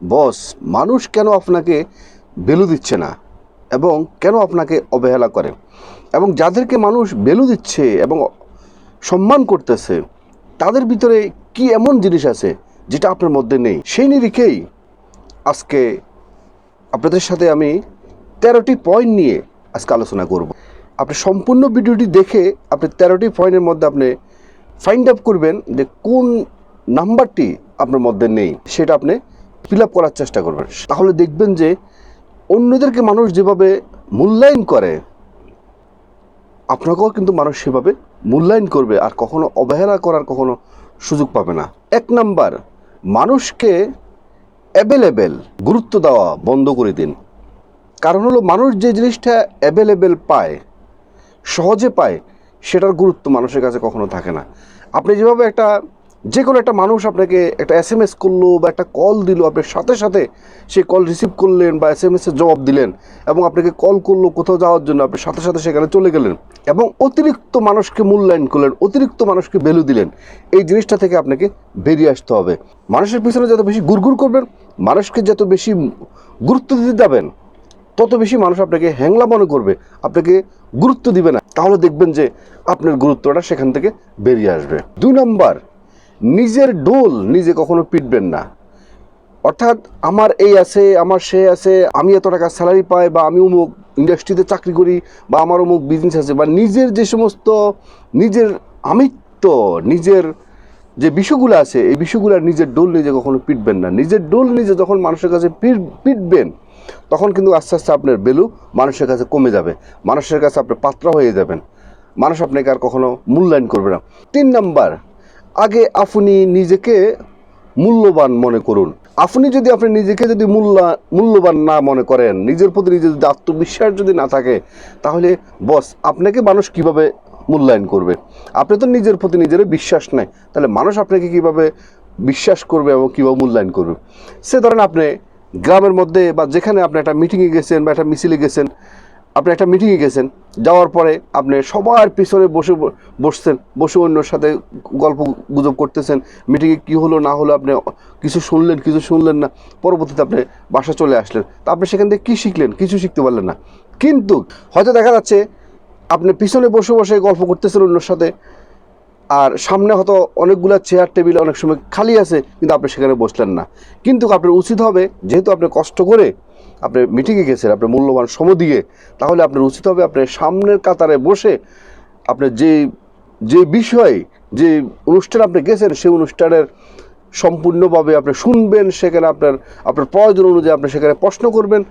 বস, মানুষ কেন আপনাকে ভ্যালু দিচ্ছে না এবং কেন আপনাকে অবহেলা করে, এবং যাদেরকে মানুষ ভ্যালু দিচ্ছে এবং সম্মান করতেছে তাদের ভিতরে কি এমন জিনিস আছে যেটা আপনার মধ্যে নেই, সেই নিরিখেই আজকে আপনাদের সাথে আমি 13টি পয়েন্ট নিয়ে আজকে আলোচনা করব। আপনি সম্পূর্ণ ভিডিওটি দেখে আপনি 13টি পয়েন্টের মধ্যে আপনি ফাইন্ড আউট করবেন যে কোন নাম্বারটি আপনার মধ্যে নেই, সেটা আপনি ফিল আপ করার চেষ্টা করবেন। তাহলে দেখবেন যে অন্যদেরকে মানুষ যেভাবে মূল্যায়ন করে আপনাকেও কিন্তু মানুষ সেভাবে মূল্যায়ন করবে, আর কখনো অবহেলা করার কখনো সুযোগ পাবে না। 1 নাম্বার, মানুষকে অ্যাভেলেবেল গুরুত্ব দেওয়া বন্ধ করে দিন। কারণ হলো মানুষ যে জিনিসটা অ্যাভেলেবেল পায়, সহজে পায়, সেটার গুরুত্ব মানুষের কাছে কখনো থাকে না। আপনি যেভাবে যে কোনো একটা মানুষ আপনাকে একটা SMS করলো বা একটা কল দিল, আপনি সাথে সাথে সেই কল রিসিভ করলেন বা SMS-এর জবাব দিলেন, এবং আপনাকে কল করলো কোথাও যাওয়ার জন্য, আপনি সাথে সাথে সেখানে চলে গেলেন এবং অতিরিক্ত মানুষকে মূল্যায়ন করলেন, অতিরিক্ত মানুষকে ভ্যালু দিলেন। এই জিনিসটা থেকে আপনাকে বেরিয়ে আসতে হবে। মানুষের পিছনে যত বেশি গুড়গুড় করবেন, মানুষকে যত বেশি গুরুত্ব দিতে যাবেন, তত বেশি মানুষ আপনাকে হ্যাংলা মনে করবে, আপনাকে গুরুত্ব দিবে না। তাহলে দেখবেন যে আপনার গুরুত্বটা সেখান থেকে বেরিয়ে আসবে। 2 নাম্বার, নিজের ডোল নিজে কখনো পিটবেন না। অর্থাৎ আমার এই আছে, আমার সে আছে, আমি এত টাকা স্যালারি পাই, বা আমি অমুক ইন্ডাস্ট্রিতে চাকরি করি, বা আমার অমুক বিজনেস আছে, বা নিজের যে সমস্ত নিজের আমিত্ব, নিজের যে বিষয়গুলো আছে, এই বিষয়গুলো নিজের ডোল নিজে কখনো পিটবেন না। নিজের ডোল নিজে যখন মানুষের কাছে পিটবেন, তখন কিন্তু আস্তে আস্তে আপনার ভ্যালু মানুষের কাছে কমে যাবে, মানুষের কাছে আপনি পাত্রা হয়ে যাবেন, মানুষ আপনাকে আর কখনো মূল্যায়ন করবে না। 3 নাম্বার, আগে আপনি নিজেকে মূল্যবান মনে করুন। আপনি নিজেকে যদি মূল্যবান না মনে করেন, নিজের প্রতি নিজের যদি আত্মবিশ্বাস যদি না থাকে, তাহলে বস আপনাকে মানুষ কিভাবে মূল্যায়ন করবে? আপনি তো নিজের প্রতি নিজের বিশ্বাস নেই, তাহলে মানুষ আপনাকে কিভাবে বিশ্বাস করবে এবং কীভাবে মূল্যায়ন করবে? সে ধরেন আপনি গ্রামের মধ্যে বা যেখানে আপনি একটা মিটিংয়ে গেছেন বা একটা মিছিলে গেছেন, আপনি একটা মিটিংয়ে গেছেন, যাওয়ার পরে আপনি সবার পিছনে বসে অন্যর সাথে গল্প গুজব করতেছেন, মিটিংয়ে কী হলো না হলো আপনি কিছু শুনলেন না, পরবর্তীতে আপনি বাসা চলে আসলেন। তা আপনি সেখান থেকে কী শিখলেন? কিছু শিখতে পারলেন না। কিন্তু হয়তো দেখা যাচ্ছে আপনি পিছনে বসে গল্প করতেছেন অন্যর সাথে, আর সামনে হয়তো অনেকগুলো চেয়ার টেবিল অনেক সময় খালি আছে, কিন্তু আপনি সেখানে বসলেন না। কিন্তু আপনার উচিত হবে, যেহেতু আপনি কষ্ট করে আপনি মিটিংয়ে গেছেন, আপনি মূল্যবান সময় দিয়ে, তাহলে আপনার উচিত হবে আপনি সামনের কাতারে বসে আপনি যে বিষয়ে যে অনুষ্ঠানে আপনি গেছেন, সেই অনুষ্ঠানের সম্পূর্ণভাবে আপনি শুনবেন, সেখানে আপনার প্রয়োজন অনুযায়ী আপনি সেখানে প্রশ্ন করবেন।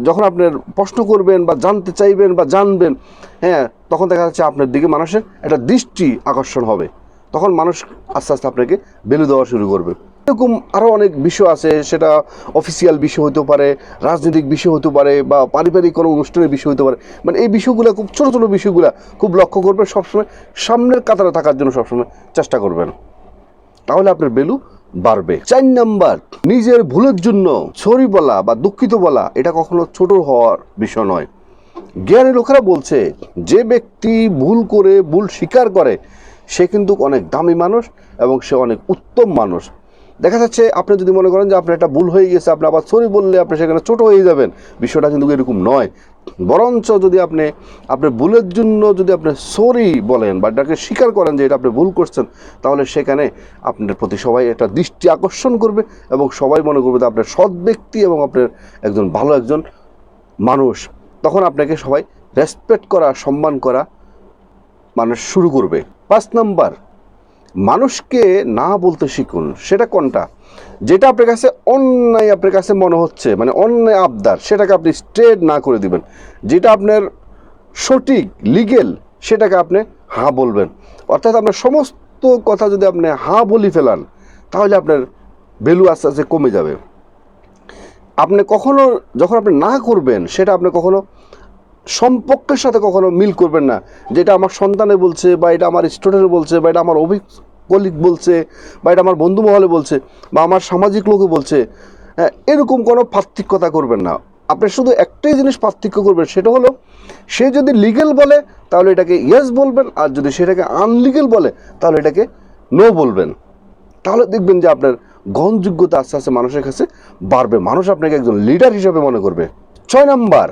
যখন আপনার প্রশ্ন করবেন বা জানতে চাইবেন বা জানবেন, হ্যাঁ, তখন দেখা যাচ্ছে আপনার দিকে মানুষের একটা দৃষ্টি আকর্ষণ হবে, তখন মানুষ আস্তে আস্তে আপনাকে ভ্যালু দেওয়া শুরু করবে। এরকম আরও অনেক বিষয় আছে, সেটা অফিসিয়াল বিষয় হতে পারে, রাজনৈতিক বিষয় হতে পারে, বা পারিবারিক কোনো অনুষ্ঠানের বিষয় হতে পারে। মানে এই বিষয়গুলো খুব ছোটো ছোটো বিষয়গুলো খুব লক্ষ্য করবেন, সবসময় সামনের কাতারে থাকার জন্য সবসময় চেষ্টা করবেন, তাহলে আপনার ভ্যালু বাড়বে। 4 নাম্বার, নিজের ভুলের জন্য সরি বলা বা দুঃখিত বলা, এটা কখনো ছোট হওয়ার বিষয় নয়। জ্ঞানী লোকেরা বলছে, যে ব্যক্তি ভুল স্বীকার করে, সে কিন্তু অনেক দামি মানুষ এবং সে অনেক উত্তম মানুষ। দেখা যাচ্ছে আপনি যদি মনে করেন যে আপনার একটা ভুল হয়ে গেছে, আপনি আবার সরি বললে আপনি সেখানে ছোট হয়ে যাবেন, বিষয়টা কিন্তু এরকম নয়। বরঞ্চ যদি আপনার ভুলের জন্য যদি আপনি সরি বলেন বা এটাকে স্বীকার করেন যে এটা আপনি ভুল করছেন, তাহলে সেখানে আপনার প্রতি সবাই একটা দৃষ্টি আকর্ষণ করবে এবং সবাই মনে করবে যে আপনার সৎ ব্যক্তি এবং আপনার ভালো একজন মানুষ। তখন আপনাকে সবাই রেসপেক্ট করা, সম্মান করা মানুষ শুরু করবে। 5 নাম্বার, মানুষকে না বলতে শিখুন। সেটা কোনটা? যেটা আপনার কাছে মনে হচ্ছে, মানে অন্যায় আবদার, সেটাকে আপনি স্ট্রেট না করে দিবেন। যেটা আপনার সঠিক লিগেল, সেটাকে আপনি হ্যাঁ বলবেন। অর্থাৎ আপনার সমস্ত কথা যদি আপনি হ্যাঁ বলি ফেলান, তাহলে আপনার ভ্যালু আস্তে আস্তে কমে যাবে। যখন আপনি না করবেন, সেটা আপনি কখনো সম্পর্কের সাথে কখনো মিল করবেন না, যেটা আমার সন্তানে বলছে, বা এটা আমার স্টুডেন্ট বলছে, বা এটা আমার কলিগ বলছে, বা এটা আমার বন্ধু মহলে বলছে, বা আমার সামাজিক লোকে বলছে। হ্যাঁ, এরকম কোনো পার্থক্যতা করবেন না। আপনি শুধু একটাই জিনিস পার্থক্য করবেন, সেটা হলো সে যদি লিগেল বলে তাহলে এটাকে ইয়েস বলবেন, আর যদি সেটাকে আনলিগেল বলে তাহলে এটাকে নো বলবেন। তাহলে দেখবেন যে আপনার গ্রহণযোগ্যতা আস্তে আস্তে মানুষের কাছে বাড়বে, মানুষ আপনাকে একজন লিডার হিসেবে মনে করবে। 6 নাম্বার,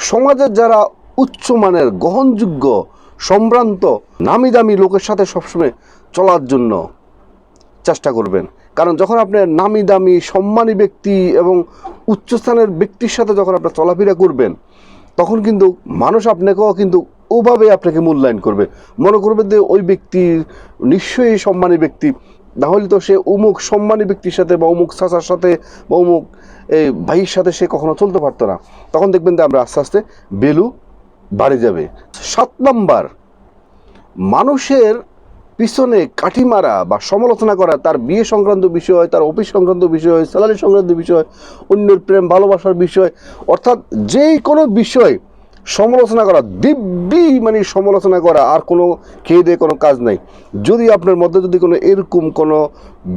সমাজের যারা উচ্চমানের গ্রহণযোগ্য সম্ভ্রান্ত নামি দামি লোকের সাথে সবসময় চলার জন্য চেষ্টা করবেন। কারণ যখন আপনি নামি দামি সম্মানী ব্যক্তি এবং উচ্চস্থানের ব্যক্তির সাথে যখন আপনার চলাফেরা করবেন, তখন কিন্তু মানুষ আপনাকেও কিন্তু ওভাবে আপনাকে মূল্যায়ন করবে, মনে করবে যে ওই ব্যক্তি নিশ্চয়ই সম্মানী ব্যক্তি, নাহলে তো সে অমুক সম্মানী ব্যক্তির সাথে বা অমুক চাচার সাথে বা অমুক এই ভাইয়ের সাথে সে কখনো চলতে পারতো না। তখন দেখবেন যে আমরা আস্তে আস্তে ভ্যালু বাড়ে যাবে। 7 নাম্বার, মানুষের পিছনে কাঠি মারা বা সমালোচনা করা, তার বিয়ে সংক্রান্ত বিষয়, তার অফিস সংক্রান্ত বিষয়, স্যালারি সংক্রান্ত বিষয়, অন্যের প্রেম ভালোবাসার বিষয়, অর্থাৎ যেই কোনো বিষয় সমালোচনা করা, দিব্যি মানে সমালোচনা করা, আর কোনো খেয়ে দিয়ে কোনো কাজ নাই। যদি আপনার মধ্যে যদি কোনো এরকম কোনো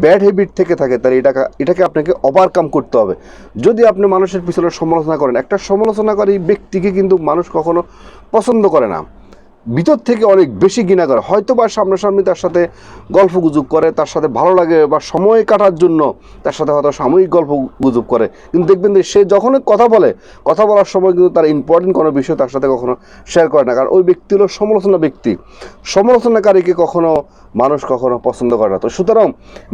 ব্যাড হ্যাবিট থেকে থাকে, তাহলে এটাকে আপনাকে ওভারকাম করতে হবে। যদি আপনি মানুষের পিছনে সমালোচনা করেন, একটা সমালোচনাকারী ব্যক্তিকে কিন্তু মানুষ কখনো পছন্দ করে না, ভিতর থেকে অনেক বেশি ঘৃণা করে। হয়তো বা সামনাসামনি তার সাথে গল্প গুজব করে, তার সাথে ভালো লাগে বা সময় কাটার জন্য তার সাথে হয়তো সাময়িক গল্প গুজব করে, কিন্তু দেখবেন যে সে যখন কথা বলার সময় কিন্তু তার ইম্পর্টেন্ট কোনো বিষয় তার সাথে কখনো শেয়ার করে না, কারণ ওই ব্যক্তি হলো সমালোচনা ব্যক্তি। সমালোচনাকারীকে মানুষ কখনো পছন্দ করে না। তো সুতরাং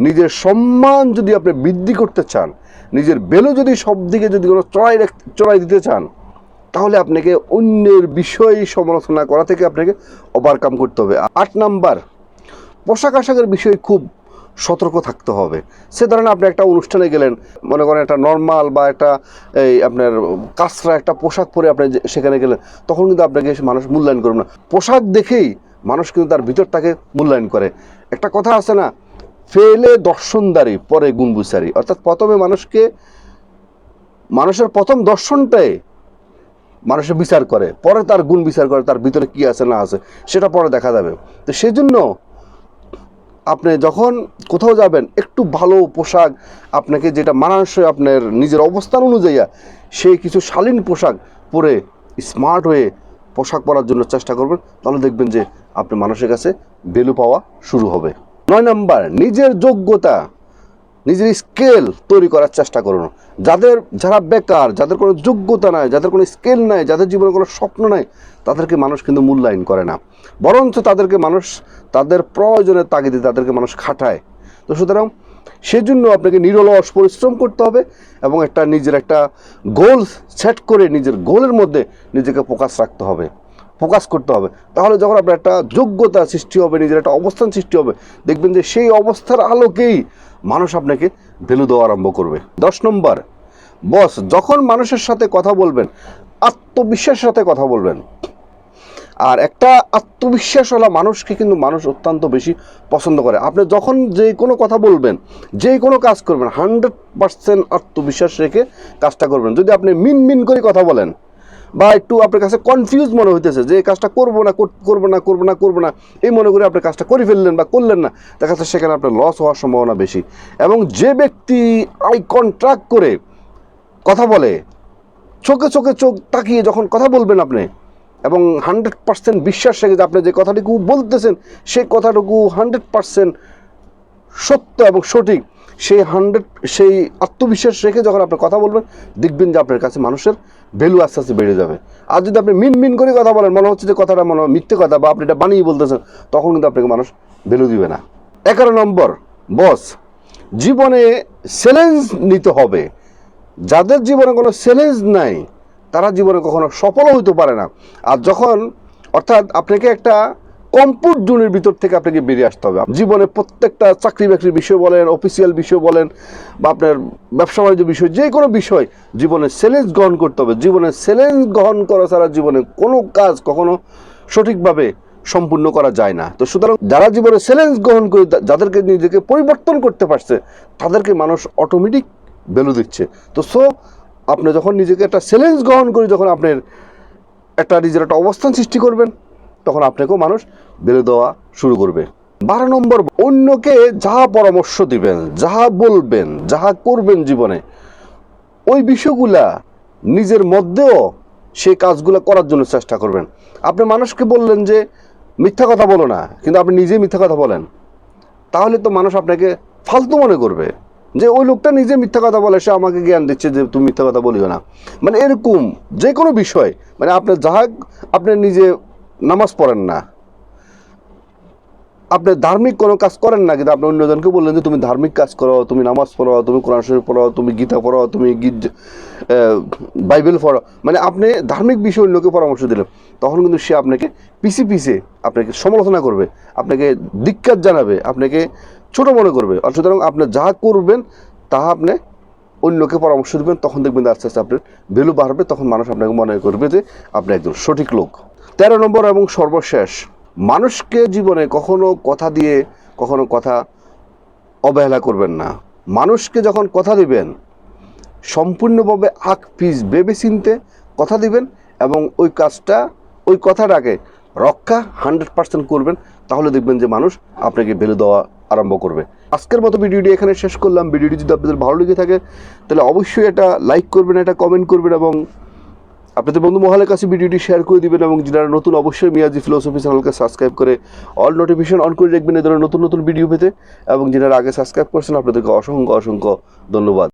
নিজের সম্মান যদি আপনি বৃদ্ধি করতে চান, নিজের ভ্যালু যদি সব দিকে যদি কোনো চড়াই দিতে চান, তাহলে আপনাকে অন্যের বিষয় সমালোচনা করা থেকে আপনাকে ওভারকাম করতে হবে। 8 নাম্বার, পোশাক আশাকের বিষয়ে খুব সতর্ক থাকতে হবে। সে ধরেন আপনি একটা অনুষ্ঠানে গেলেন, মনে করেন একটা নর্মাল বা একটা এই আপনার কাঁচরা একটা পোশাক পরে আপনি সেখানে গেলেন, তখন কিন্তু আপনাকে মানুষ মূল্যায়ন করবে না। পোশাক দেখেই মানুষ কিন্তু তার ভিতরটাকে মূল্যায়ন করে। একটা কথা আছে না, ফেলে দর্শনদারি পরে গুণবুচারি, অর্থাৎ প্রথমে মানুষের প্রথম দর্শনটাই মানুষের বিচার করে, পরে তার গুণ বিচার করে, তার ভিতরে কি আছে না আছে সেটা পরে দেখা যাবে। তো সেই জন্য আপনি যখন কোথাও যাবেন, একটু ভালো পোশাক আপনাকে যেটা মানানসই আপনার নিজের অবস্থান অনুযায়ী, সেই কিছু শালীন পোশাক পরে স্মার্ট হয়ে পোশাক পরার জন্য চেষ্টা করবেন, তাহলে দেখবেন যে আপনি মানুষের কাছে ভ্যালু পাওয়া শুরু হবে। 9 নাম্বার, নিজের যোগ্যতা, নিজের স্কেল তৈরি করার চেষ্টা করুন। যারা বেকার, যাদের কোনো যোগ্যতা নাই, যাদের কোনো স্কেল নাই, যাদের জীবনে কোনো স্বপ্ন নাই, তাদেরকে মানুষ কিন্তু মূল্যায়ন করে না, বরঞ্চ তাদেরকে মানুষ তাদের প্রয়োজনের তাগিদে তাদেরকে মানুষ খাটায়। তো সুতরাং সেজন্য আপনাকে নিরলস পরিশ্রম করতে হবে এবং নিজের একটা গোল সেট করে নিজের গোলের মধ্যে নিজেকে ফোকাস করতে হবে। তাহলে যখন আপনার একটা যোগ্যতা সৃষ্টি হবে, নিজের একটা অবস্থান সৃষ্টি হবে, দেখবেন যে সেই অবস্থার আলোকেই মানুষ আপনাকে ভ্যালু দেওয়া আরম্ভ করবে। 10 নম্বর, বস যখন মানুষের সাথে কথা বলবেন, আত্মবিশ্বাসের সাথে কথা বলবেন। আর একটা আত্মবিশ্বাসওয়ালা মানুষকে কিন্তু মানুষ অত্যন্ত বেশি পছন্দ করে। আপনি যখন যে কোনো কথা বলবেন, যে কোনো কাজ করবেন, 100% আত্মবিশ্বাস রেখে কাজটা করবেন। যদি আপনি মিন করে কথা বলেন বা একটু আপনার কাছে কনফিউজ মনে হইতেছে যে এই কাজটা করবো না এই মনে করে আপনি কাজটা করে ফেললেন বা করলেন না, দেখা যাচ্ছে সেখানে আপনার লস হওয়ার সম্ভাবনা বেশি। এবং যে ব্যক্তি আই কন্ট্রাক্ট করে কথা বলে, চোখে চোখ তাকিয়ে যখন কথা বলবেন আপনি, এবং 100% বিশ্বাস রেখে যে আপনি যে কথাটুকু বলতেছেন সেই কথাটুকু 100% সত্য এবং সঠিক, সেই আত্মবিশ্বাস রেখে যখন আপনি কথা বলবেন, দেখবেন যে আপনার কাছে মানুষের ভ্যালু আস্তে আস্তে বেড়ে যাবে। আর যদি আপনি মিন করে কথা বলেন, মনে হচ্ছে যে কথাটা মনে হয় মিথ্যে কথা বা আপনি এটা বানিয়ে বলতেছেন, তখন কিন্তু আপনাকে মানুষ ভ্যালু দিবে না। 11 নম্বর, বস জীবনে চ্যালেঞ্জ নিতে হবে। যাদের জীবনে কোনো চ্যালেঞ্জ নাই, তারা জীবনে কখনো সফল হইতে পারে না। আর অর্থাৎ আপনাকে একটা কমফোর্ট জোনের ভিতর থেকে আপনাকে বেরিয়ে আসতে হবে। জীবনে প্রত্যেকটা চাকরি বাকরির বিষয় বলেন, অফিসিয়াল বিষয় বলেন, বা আপনার ব্যবসা বাণিজ্য বিষয়, যে কোনো বিষয় জীবনে চ্যালেঞ্জ গ্রহণ করতে হবে। জীবনে চ্যালেঞ্জ গ্রহণ করা ছাড়া জীবনে কোনো কাজ কখনো সঠিকভাবে সম্পূর্ণ করা যায় না। তো সুতরাং যারা জীবনে চ্যালেঞ্জ গ্রহণ করে যাদেরকে নিজেকে পরিবর্তন করতে পারছে, তাদেরকে মানুষ অটোমেটিক ভ্যালু দিচ্ছে। তো আপনি যখন নিজেকে একটা চ্যালেঞ্জ গ্রহণ করে যখন আপনার নিজের একটা অবস্থান সৃষ্টি করবেন, তখন আপনাকেও মানুষ ভ্যালু দেওয়া শুরু করবে। 12 নম্বর, অন্যকে যাহা পরামর্শ দিবেন, যাহা বলবেন, যাহা করবেন জীবনে, ওই বিষয়গুলা নিজের মধ্যেও সেই কাজগুলো করার জন্য চেষ্টা করবেন। আপনি মানুষকে বললেন যে মিথ্যা কথা বলো না, কিন্তু আপনি নিজেই মিথ্যা কথা বলেন, তাহলে তো মানুষ আপনাকে ফালতু মনে করবে। যে ওই লোকটা নিজে মিথ্যা কথা বলে, সে আমাকে জ্ঞান দিচ্ছে যে তুমি মিথ্যা কথা বলিও না। মানে এরকম যে কোনো বিষয়, মানে আপনার আপনি নিজে নামাজ পড়েন না, আপনি ধার্মিক কোনো কাজ করেন না, কিন্তু আপনি অন্যজনকে বললেন যে তুমি ধার্মিক কাজ করো, তুমি নামাজ পড়ো, তুমি কোরআন শরীফ পড়ো, তুমি গীতা পড়ো, তুমি বাইবেল পড়ো, মানে আপনি ধার্মিক বিষয় অন্যকে পরামর্শ দিলেন, তখন কিন্তু সে আপনাকে পিছে আপনাকে সমালোচনা করবে, আপনাকে ধিক্কার জানাবে, আপনাকে ছোট মনে করবে। সুতরাং আপনি যা করবেন তাহা আপনি অন্যকে পরামর্শ দেবেন, তখন দেখবেন আস্তে আস্তে আপনার ভ্যালু বাড়বে, তখন মানুষ আপনাকে মনে করবে যে আপনি একজন সঠিক লোক। 13 নম্বর এবং সর্বশেষ, মানুষকে জীবনে কখনো কথা দিয়ে কখনো কথা অবহেলা করবেন না। মানুষকে যখন কথা দিবেন সম্পূর্ণভাবে আগ পিছ ভেবে চিনতে কথা দিবেন, এবং ওই কথাটাকে রক্ষা 100% করবেন, তাহলে দেখবেন যে মানুষ আপনাকে ভ্যালু দেওয়া আরম্ভ করবে। আজকের মতো ভিডিওটি এখানে শেষ করলাম। ভিডিওটি যদি আপনাদের ভালো লেগে থাকে তাহলে অবশ্যই এটা লাইক করবেন, এটা কমেন্ট করবেন, এবং আপনাদের বন্ধু মহলের কাছে ভিডিওটি শেয়ার করে দিবেন। এবং যারা নতুন, অবশ্যই মিয়াজি ফিলোসফি চ্যানেলকে সাবস্ক্রাইব করে অল নোটিফিকেশন অন করে রাখবেন এই ধরনের নতুন নতুন ভিডিও পেতে। এবং যারা আগে সাবস্ক্রাইব করছেন আপনাদেরকে অসংখ্য ধন্যবাদ।